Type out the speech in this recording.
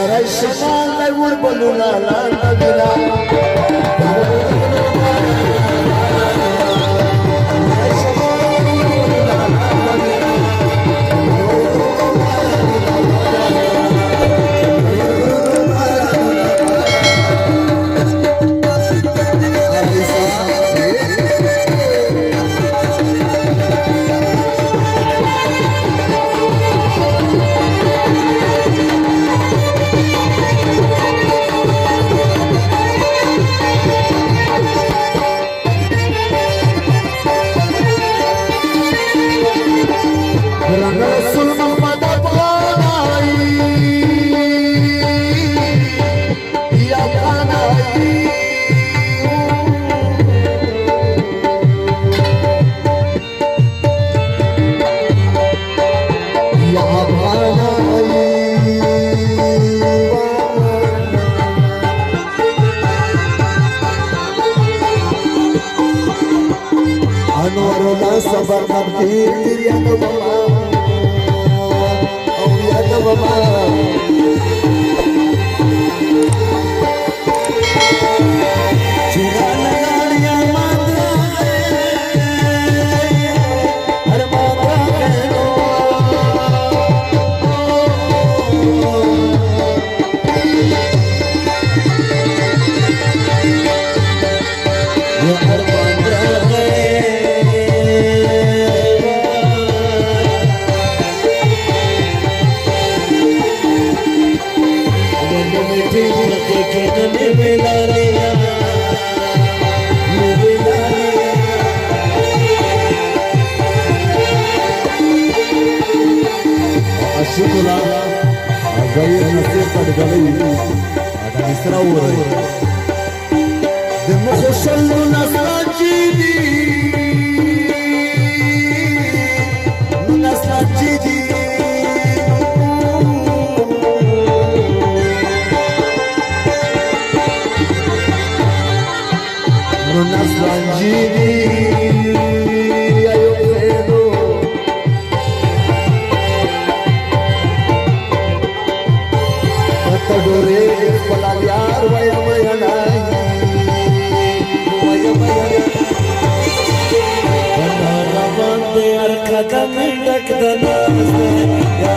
Narayana Lord Baluna Nagila sabar nanti ya mama oh ya mama cirana ya mata har mata keno ya har syukurlah Azaya nasib pada kali ada Israel demo shallu nasrajidi nasrajidi nasrajidi Dore pelaliar wayang-wayangan wayang-wayangan Bandara bandear kata mendak danas ya